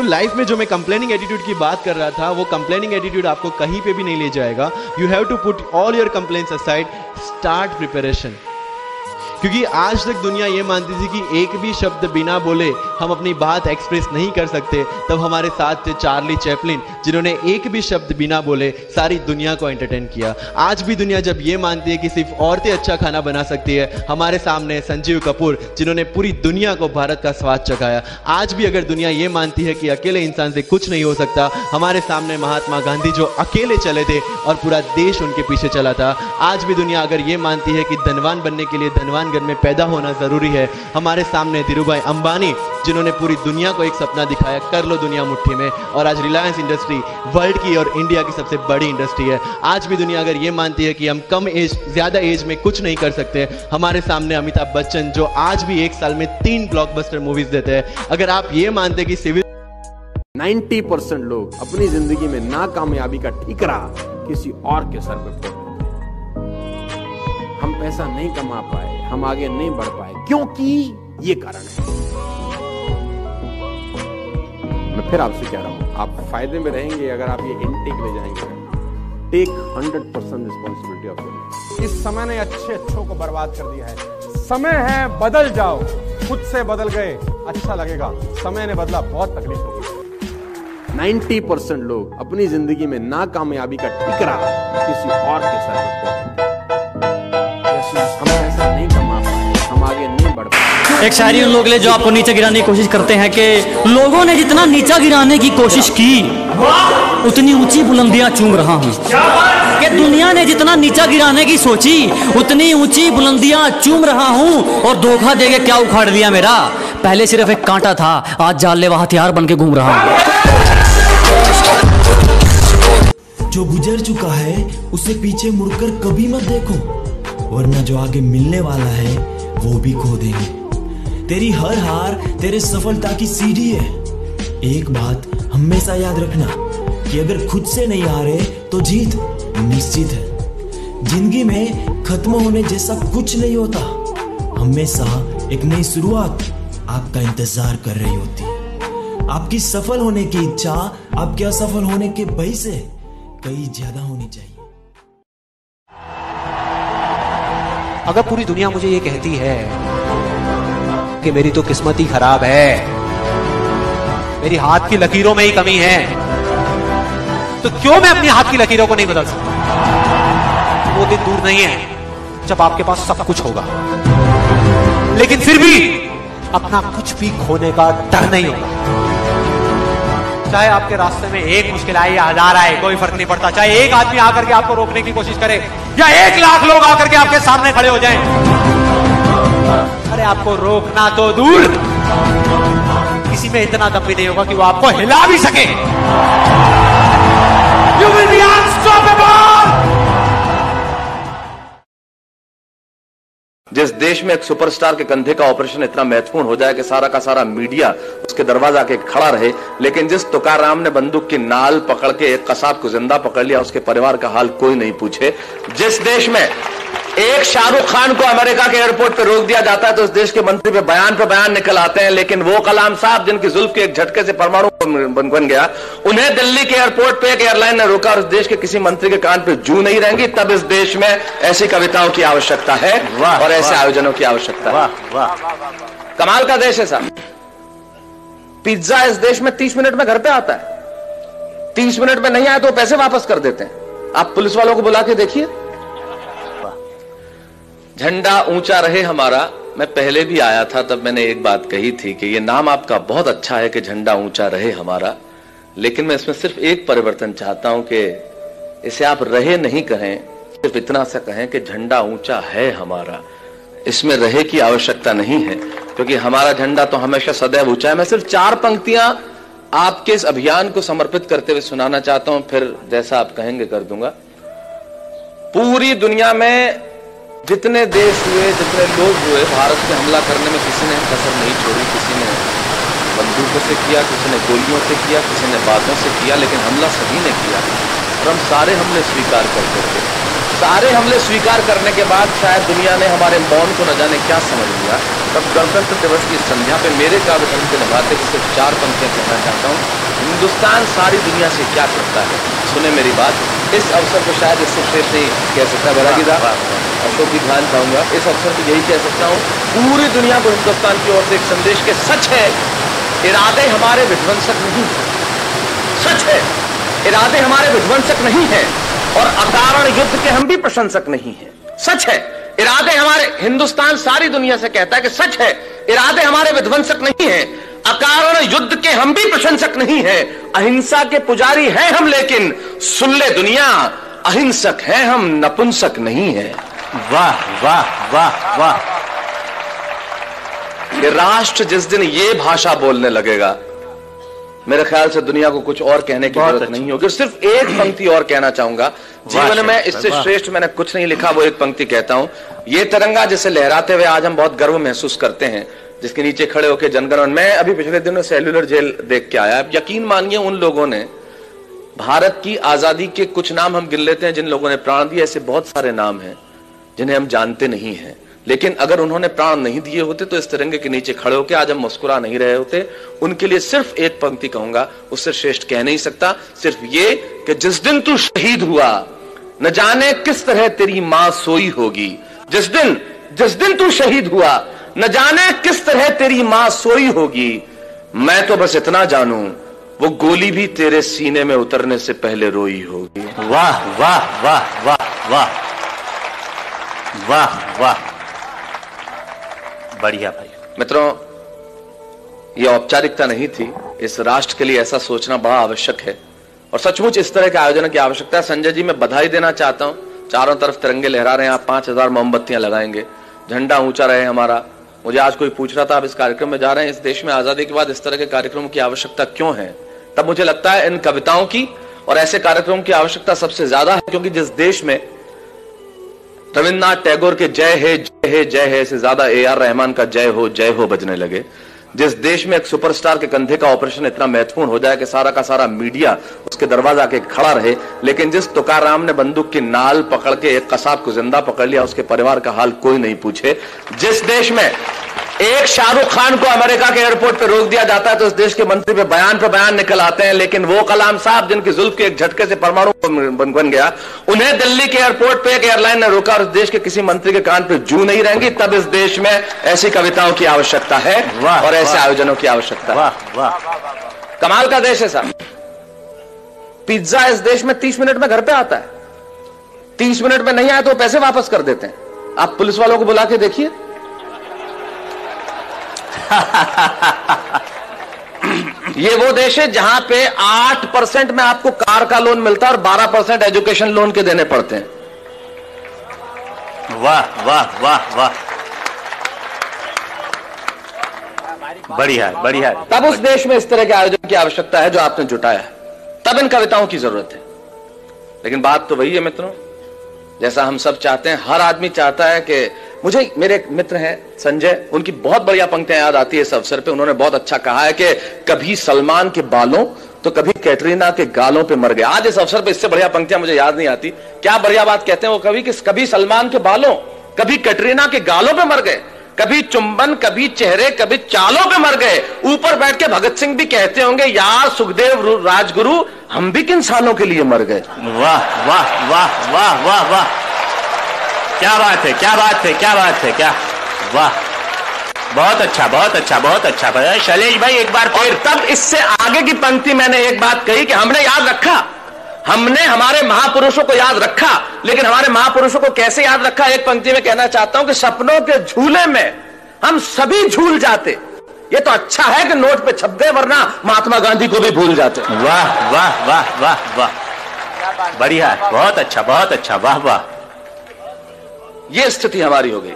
Life में जो मैं कंप्लेनिंग एटीट्यूड की बात कर रहा था, वो कंप्लेनिंग एटीट्यूड आपको कहीं पे भी नहीं ले जाएगा। You have to put all your complaints aside, start preparation. क्योंकि आज तक दुनिया ये मानती थी कि एक भी शब्द बिना बोले हम अपनी बात एक्सप्रेस नहीं कर सकते। तब हमारे साथ थे चार्ली चैपलिन, जिन्होंने एक भी शब्द बिना बोले सारी दुनिया को एंटरटेन किया। आज भी दुनिया जब ये मानती है कि सिर्फ औरतें अच्छा खाना बना सकती है, हमारे सामने संजीव कपूर, जिन्होंने पूरी दुनिया को भारत का स्वाद चखाया। आज भी अगर दुनिया ये मानती है कि अकेले इंसान से कुछ नहीं हो सकता, हमारे सामने महात्मा गांधी, जो अकेले चले थे और पूरा देश उनके पीछे चला था। आज भी दुनिया अगर ये मानती है कि धनवान बनने के लिए धनवान घर में पैदा होना जरूरी है, हमारे सामने धीरूभाई अंबानी, जिन्होंने पूरी दुनिया को एक सपना दिखाया, कर लो दुनिया मुट्ठी में। और आज रिलायंस इंडस्ट्री वर्ल्ड की और इंडिया की सबसे बड़ी इंडस्ट्री है। आज भी दुनिया अगर ये मानती है कि हम कम एज, ज्यादा एज में कुछ नहीं कर सकते, हमारे सामने अमिताभ बच्चन, जो आज भी एक साल में 3 ब्लॉकबस्टर मूवीज देते हैं। अगर आप ये मानते कि सिविल 90% लोग अपनी जिंदगी में नाकामयाबी का ठिकरा किसी और के सर पे फोड़, हम पैसा नहीं कमा पाए, हम आगे नहीं बढ़ पाए, क्योंकि ये कारण है। मैं फिर आपसे कह रहा हूं, आप फायदे में रहेंगे अगर आप ये इनटेक ले जाएंगे। Take 100% responsibility of your. इस समय ने अच्छों को बर्बाद कर दिया है। समय है बदल जाओ, खुद से बदल गए, अच्छा लगेगा। समय ने बदला, बहुत तकलीफ होगी। 90% लोग अपनी जिंदगी में नाकामयाबी का ठिकरा किसी और के सर पे फोड़, हम पैसा नहीं कमा पाए, हम आगे नहीं बढ़ पाए। एक शायरी उन लोग ले जो आपको नीचे गिराने की कोशिश करते हैं कि लोगों ने जितना नीचा गिराने की कोशिश की, उतनी ऊंची बुलंदियां चूम रहा हूं। कि दुनिया ने जितना नीचा गिराने की सोची, उतनी ऊंची बुलंदियां चूम रहा हूं। और धोखा देके क्या उखाड़ लिया मेरा, पहले सिर्फ एक कांटा था, आज जानलेवा हथियार बन के घूम रहा हूं। जो गुजर चुका है उसे पीछे मुड़कर कभी मत देखो, वरना जो आगे मिलने वाला है वो भी खो देंगे। तेरी हर हार तेरे सफलता की सीढ़ी है। एक बात हमेशा याद रखना कि अगर खुद से नहीं हारे तो जीत निश्चित है। जिंदगी में खत्म होने जैसा कुछ नहीं होता, हमेशा एक नई शुरुआत आपका इंतजार कर रही होती है। आपकी सफल होने की इच्छा आपके असफल होने के भय से कहीं ज्यादा होनी चाहिए। अगर पूरी दुनिया मुझे ये कहती है कि मेरी तो किस्मत ही खराब है, मेरी हाथ की लकीरों में ही कमी है, तो क्यों मैं अपनी हाथ की लकीरों को नहीं बदल सकता? वो दिन दूर नहीं है जब आपके पास सब कुछ होगा, लेकिन फिर भी अपना कुछ भी खोने का डर नहीं होगा। चाहे आपके रास्ते में एक मुश्किल आए या 1000 आए, कोई फर्क नहीं पड़ता। चाहे एक आदमी आकर के आपको रोकने की कोशिश करे या 1 लाख लोग आकर के आपके सामने खड़े हो जाएं, अरे आपको रोकना तो दूर, किसी में इतना दम भी नहीं होगा कि वो आपको हिला भी सके। You will be unstoppable! जिस देश में एक सुपरस्टार के कंधे का ऑपरेशन इतना महत्वपूर्ण हो जाए कि सारा का सारा मीडिया उसके दरवाजा के खड़ा रहे, लेकिन जिस तुकाराम ने बंदूक की नाल पकड़ के एक कसाब को जिंदा पकड़ लिया, उसके परिवार का हाल कोई नहीं पूछे। जिस देश में एक शाहरुख खान को अमेरिका के एयरपोर्ट पे रोक दिया जाता है तो उस देश के मंत्री पे बयान निकल आते हैं, लेकिन वो कलाम साहब जिनकी जुल्फ के एक झटके से परमाणु बन गया, उन्हें दिल्ली के एयरपोर्ट पे एक एयरलाइन ने रोका और उस देश के किसी मंत्री के कान पे जू नहीं रहेंगी। तब इस देश में ऐसी कविताओं की आवश्यकता है और ऐसे आयोजनों की आवश्यकता है। कमाल का देश है साहब। पिज्जा इस देश में 30 मिनट में घर पे आता है। 30 मिनट में नहीं आया तो पैसे वापस कर देते हैं। आप पुलिस वालों को बुला के देखिए। झंडा ऊंचा रहे हमारा। मैं पहले भी आया था, तब मैंने एक बात कही थी कि ये नाम आपका बहुत अच्छा है कि झंडा ऊंचा रहे हमारा, लेकिन मैं इसमें सिर्फ एक परिवर्तन चाहता हूं कि इसे आप रहे नहीं कहें, सिर्फ इतना सा कहें कि झंडा ऊंचा है हमारा। इसमें रहे की आवश्यकता नहीं है, क्योंकि हमारा झंडा तो हमेशा सदैव ऊंचा है। मैं सिर्फ 4 पंक्तियां आपके इस अभियान को समर्पित करते हुए सुनाना चाहता हूं, फिर जैसा आप कहेंगे कर दूंगा। पूरी दुनिया में जितने देश हुए, जितने लोग हुए, भारत पे हमला करने में किसी ने कसर नहीं छोड़ी। किसी ने बंदूकों से किया, किसी ने गोलियों से किया, किसी ने बातों से किया, लेकिन हमला सभी ने किया। और हम सारे हमले स्वीकार करते थे। सारे हमले स्वीकार करने के बाद शायद दुनिया ने हमारे मौन को न जाने क्या समझ लिया। तब गणतंत्र दिवस की संध्या पे मेरे काव्य धर्म के निभाते हुए सिर्फ 4 पंक्तियां कहना चाहता हूँ। हिंदुस्तान सारी दुनिया से क्या करता है, सुने मेरी बात। इस अवसर को शायद इससे श्रेष्ठ नहीं कह सकता बैरागी साहब, अशोक की ध्यान चाहूंगा। इस अवसर पर यही कह सकता हूँ, पूरी दुनिया को हिंदुस्तान की ओर से एक संदेश के सच है इरादे हमारे विध्वंसक नहीं है, सच है इरादे हमारे विध्वंसक नहीं है और अकारण युद्ध के हम भी प्रशंसक नहीं है। सच है इरादे हमारे, हिंदुस्तान सारी दुनिया से कहता है कि सच है इरादे हमारे विध्वंसक नहीं है, अकारण युद्ध के हम भी प्रशंसक नहीं है। अहिंसा के पुजारी हैं हम, लेकिन सुन ले दुनिया अहिंसक हैं हम, नपुंसक नहीं है। वाह वाह वाह वाह। कि राष्ट्र जिस दिन ये भाषा बोलने लगेगा, मेरे ख्याल से दुनिया को कुछ और कहने की जरूरत नहीं होगी। सिर्फ एक पंक्ति और कहना चाहूंगा, जीवन में इससे श्रेष्ठ मैंने कुछ नहीं लिखा, वो एक पंक्ति कहता हूं। ये तिरंगा जिसे लहराते हुए आज हम बहुत गर्व महसूस करते हैं, जिसके नीचे खड़े होकर जनगणमन, मैं अभी पिछले दिनों सेल्यूलर जेल देख के आया। यकीन मानिए उन लोगों ने भारत की आजादी के कुछ नाम हम गिन लेते हैं जिन लोगों ने प्राण दिए, ऐसे बहुत सारे नाम हैं जिन्हें हम जानते नहीं हैं, लेकिन अगर उन्होंने प्राण नहीं दिए होते तो इस तिरंगे के नीचे खड़े होकर आज हम मुस्कुरा नहीं रहे होते। उनके लिए सिर्फ एक पंक्ति कहूंगा, उससे श्रेष्ठ कह नहीं सकता, सिर्फ ये कि जिस दिन तू शहीद हुआ न जाने किस तरह तेरी मां सोई होगी। जिस दिन तू शहीद हुआ न जाने किस तरह तेरी मां सोई होगी। मैं तो बस इतना जानूं वो गोली भी तेरे सीने में उतरने से पहले रोई होगी। वाह वाह वाह वाह वाह वाह वाह, बढ़िया भाई। मित्रों, यह औपचारिकता नहीं थी, इस राष्ट्र के लिए ऐसा सोचना बड़ा आवश्यक है और सचमुच इस तरह के आयोजन की आवश्यकता है। संजय जी, मैं बधाई देना चाहता हूं, चारों तरफ तिरंगे लहरा रहे हैं, आप 5000 मोमबत्तियां लगाएंगे, झंडा ऊंचा रहे हमारा। मुझे आज कोई पूछ रहा था आप इस कार्यक्रम में जा रहे हैं, इस देश में आजादी के बाद इस तरह के कार्यक्रमों की आवश्यकता क्यों है? तब मुझे लगता है इन कविताओं की और ऐसे कार्यक्रमों की आवश्यकता सबसे ज्यादा है, क्योंकि जिस देश में रविन्द्रनाथ टैगोर के जय है जय है जय है से ज्यादा AR रहमान का जय हो बजने लगे, जिस देश में एक सुपरस्टार के कंधे का ऑपरेशन इतना महत्वपूर्ण हो जाए कि सारा का सारा मीडिया उसके दरवाजा के खड़ा रहे, लेकिन जिस तुकाराम ने बंदूक की नाल पकड़ के एक कसाब को जिंदा पकड़ लिया, उसके परिवार का हाल कोई नहीं पूछे, जिस देश में एक शाहरुख खान को अमेरिका के एयरपोर्ट पे रोक दिया जाता है तो इस देश के मंत्री पे बयान निकल आते हैं, लेकिन वो कलाम साहब जिनकी जुल्फ के एक झटके से परमाणु बन गया, उन्हें दिल्ली के एयरपोर्ट पे एक एयरलाइन ने रोका और इस देश के किसी मंत्री के कान पे जू नहीं रहेंगी। तब इस देश में ऐसी कविताओं की आवश्यकता है और ऐसे आयोजनों की आवश्यकता है। कमाल का देश है साहब। पिज्जा इस देश में 30 मिनट में घर पे आता है, 30 मिनट में नहीं आया तो पैसे वापस कर देते हैं। आप पुलिस वालों को बुला के देखिए। ये वो देश है जहां पे 8% में आपको कार का लोन मिलता है और 12% एजुकेशन लोन के देने पड़ते हैं। वाह वाह वाह वाह, बढ़िया बढ़िया। तब उस देश में इस तरह के आयोजन की आवश्यकता है जो आपने जुटाया है, तब इन कविताओं की जरूरत है। लेकिन बात तो वही है मित्रों, जैसा हम सब चाहते हैं, हर आदमी चाहता है कि मुझे, मेरे एक मित्र हैं संजय, उनकी बहुत बढ़िया पंक्तियां याद आती है इस अवसर पे। उन्होंने बहुत अच्छा कहा है कि कभी सलमान के बालों तो कभी कैटरीना के गालों पे मर गए। आज इस अवसर पे इससे बढ़िया पंक्तियां मुझे याद नहीं आती। क्या बढ़िया बात कहते हैं वो कवि कि कभी सलमान के बालों कभी कैटरीना के गालों पे मर गए, कभी चुंबन कभी चेहरे कभी चालों पे मर गए। ऊपर बैठ के भगत सिंह भी कहते होंगे, यार सुखदेव राजगुरु हम भी किन सालों के लिए मर गए। वाह वाह वाह वाह वाह वाह, क्या बात है क्या बात है क्या बात है, क्या वाह, बहुत अच्छा बहुत अच्छा बहुत अच्छा। शैलेश भाई एक बार फिर, तब इससे आगे की पंक्ति मैंने एक बात कही कि हमने याद रखा, हमने हमारे महापुरुषों को याद रखा, लेकिन हमारे महापुरुषों को कैसे याद रखा? एक पंक्ति में कहना चाहता हूं कि सपनों के झूले में हम सभी झूल जाते। ये तो अच्छा है कि नोट पे छप गए, वरना महात्मा गांधी को भी भूल जाते। वाह वाह वाह वाह वाह, बढ़िया, बहुत अच्छा बहुत अच्छा, वाह वाह। ये स्थिति हमारी हो गई।